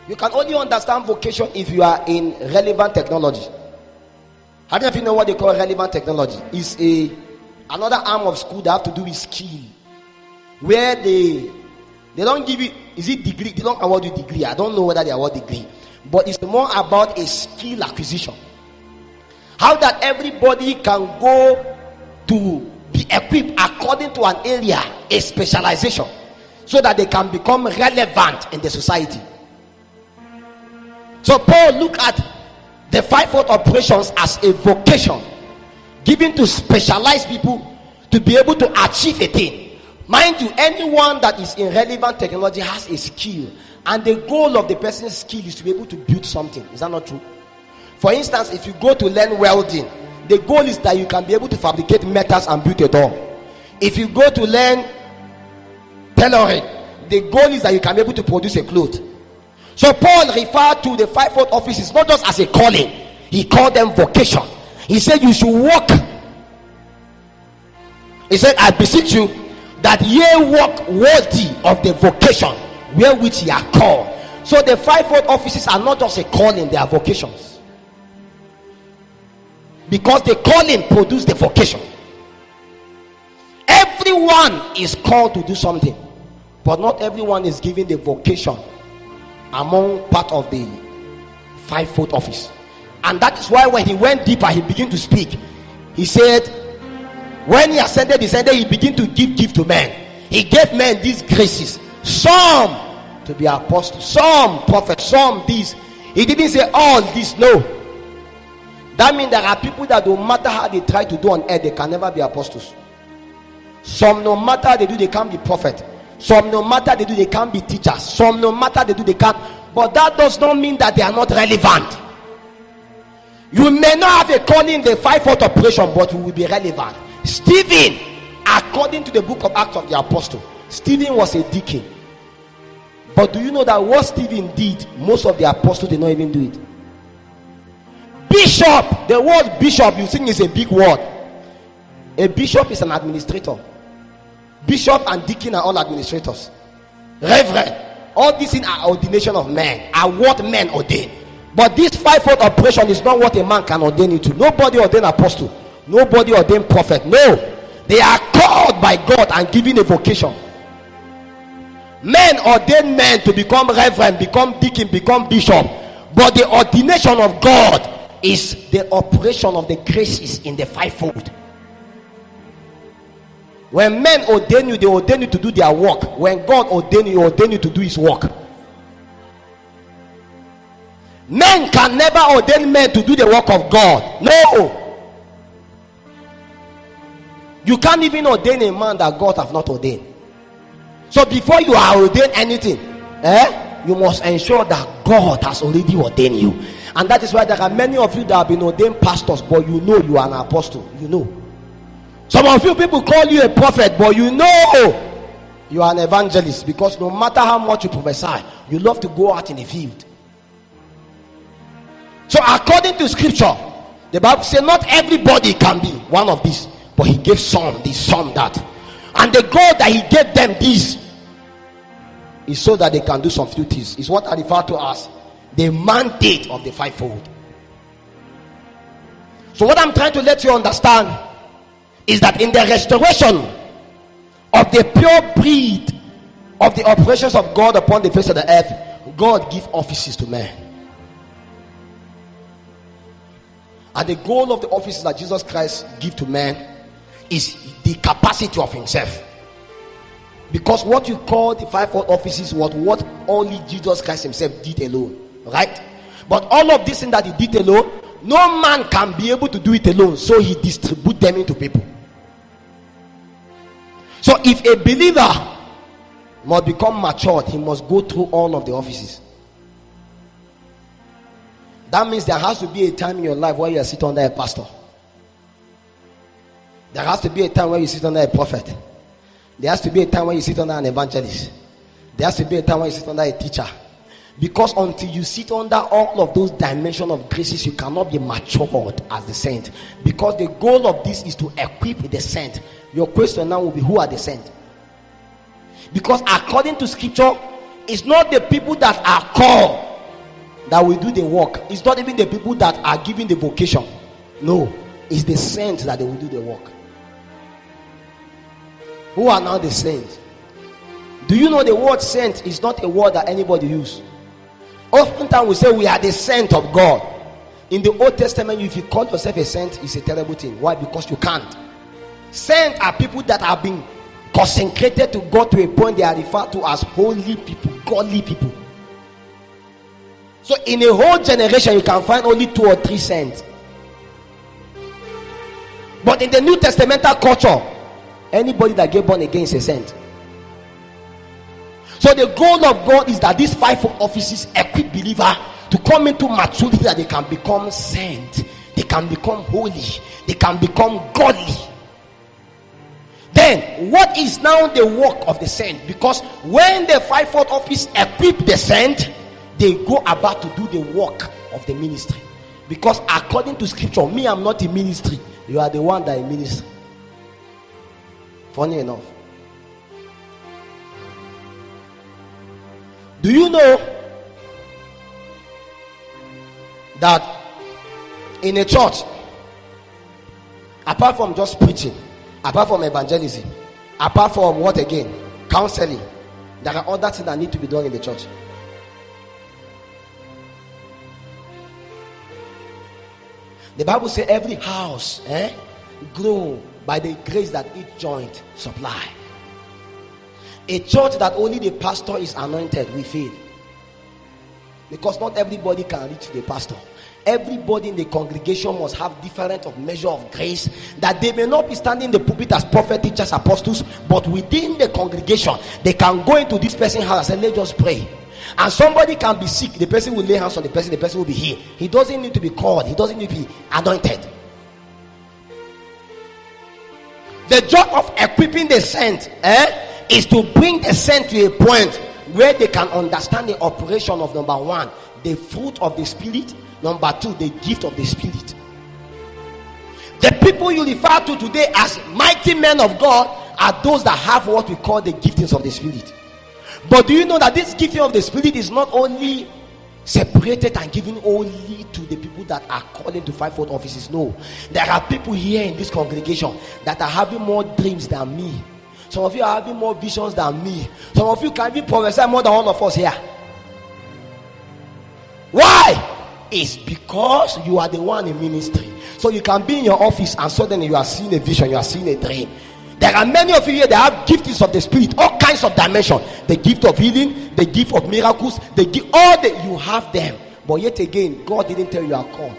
You can only understand vocation if you are in relevant technology. How many of you know what they call relevant technology? It's another arm of school that have to do with skill, where they don't give you, is it degree? They don't award you degree. I don't know whether they award degree, but it's more about a skill acquisition. How that everybody can go to be equipped according to an area, a specialization, so that they can become relevant in the society. So Paul looked at the fivefold operations as a vocation given to specialized people to be able to achieve a thing. Mind you, anyone that is in relevant technology has a skill, and the goal of the person's skill is to be able to build something. Is that not true? For instance, if you go to learn welding, the goal is that you can be able to fabricate metals and build a door. If you go to learn tailoring, the goal is that you can be able to produce a cloth. So Paul referred to the fivefold offices not just as a calling, he called them vocation. He said you should walk. He said, I beseech you that ye walk worthy of the vocation wherewith ye are called. So the fivefold offices are not just a calling, they are vocations. Because the calling produces the vocation. Everyone is called to do something, but not everyone is given the vocation among part of the fivefold office. And that is why when he went deeper, he began to speak. He said, when he ascended, he began to give to men. He gave men these graces, some to be apostles, some prophets, some this. He didn't say all this, no. That means there are people that no matter how they try to do on earth, they can never be apostles. Some, no matter how they do, they can't be prophet. Some, no matter they do, they can't be teachers. Some, no matter they do, they can't. But that does not mean that they are not relevant. You may not have a calling in the fivefold operation, but you will be relevant. Stephen, according to the book of Acts of the Apostle, Stephen was a deacon. But do you know that what Stephen did, most of the apostles did not even do it? Bishop, the word bishop you think is a big word. A bishop is an administrator. Bishop and deacon are all administrators. Reverend, all these things are ordination of men, are what men ordain. But this fivefold operation is not what a man can ordain you to. Nobody ordained apostle, nobody ordained prophet. No, they are called by God and given a vocation. Men ordain men to become reverend, become deacon, become bishop. But the ordination of God is the operation of the graces in the fivefold. When men ordain you, they ordain you to do their work. When God ordain you, he ordain you to do his work. Men can never ordain men to do the work of God. No. You can't even ordain a man that God have not ordained. So before you are ordained anything, you must ensure that God has already ordained you. And that is why there are many of you that have been ordained pastors, but you know you are an apostle. You know. Some of you people call you a prophet, but you know you are an evangelist, because no matter how much you prophesy, you love to go out in the field. So according to scripture, the Bible says not everybody can be one of these, but he gave some this, some that. And the God that he gave them this is so that they can do some few things. It's what I refer to as the mandate of the fivefold. So what I'm trying to let you understand is that in the restoration of the pure breed of the operations of God upon the face of the earth, God gives offices to men. And the goal of the offices that Jesus Christ gives to men is the capacity of himself. Because what you call the fivefold offices was what only Jesus Christ himself did alone, right? But all of this thing that he did alone, no man can be able to do it alone, so he distributes them into people. So if a believer must become matured, he must go through all of the offices. That means there has to be a time in your life where you are sitting under a pastor. There has to be a time where you sit under a prophet. There has to be a time where you sit under an evangelist. There has to be a time where you sit under a teacher. Because until you sit under all of those dimensions of graces, you cannot be matured as the saint. Because the goal of this is to equip the saint. Your question now will be, who are the saints? Because according to scripture, it's not the people that are called that will do the work. It's not even the people that are giving the vocation. No, it's the saints that they will do the work. Who are now the saints? Do you know the word saint is not a word that anybody use? Oftentimes we say we are the saint of God. In the Old Testament, if you call yourself a saint, it's a terrible thing. Why? Because you can't. Saints are people that have been consecrated to God to a point they are referred to as holy people, godly people. So in a whole generation, you can find only 2 or 3 saints. But in the New Testamental culture, anybody that get born again is a saint. So the goal of God is that these 5 offices equip believer to come into maturity, that they can become saint, they can become holy, they can become godly. Then what is now the work of the saint? Because when the 5 office equip the saint, they go about to do the work of the ministry. Because according to scripture, me, I'm not in ministry, you are the one that is in ministry. Funny enough. Do you know that in a church, apart from just preaching, apart from evangelism, apart from what again? Counseling, there are other things that need to be done in the church. The Bible says every house grow by the grace that each joint supply. A church that only the pastor is anointed will fail, because not everybody can reach the pastor. Everybody in the congregation must have different of measure of grace, that they may not be standing in the pulpit as prophet, teachers, apostles, but within the congregation they can go into this person's house and say, let's just pray. And somebody can be sick, the person will lay hands on the person will be healed. He doesn't need to be called, he doesn't need to be anointed. The job of equipping the saint is to bring the saint to a point where they can understand the operation of, number 1, the fruit of the Spirit, number 2, the gift of the Spirit. The people you refer to today as mighty men of God are those that have what we call the giftings of the Spirit. But do you know that this gifting of the Spirit is not only separated and given only to the people that are calling to 5 offices? No, there are people here in this congregation that are having more dreams than me. Some of you are having more visions than me. Some of you can even prophesy more than all of us here. Why? It's because you are the one in ministry. So you can be in your office and suddenly you are seeing a vision, you are seeing a dream. There are many of you here that have giftings of the Spirit, all kinds of dimensions. The gift of healing, the gift of miracles, you have them. But yet again, God didn't tell you are called.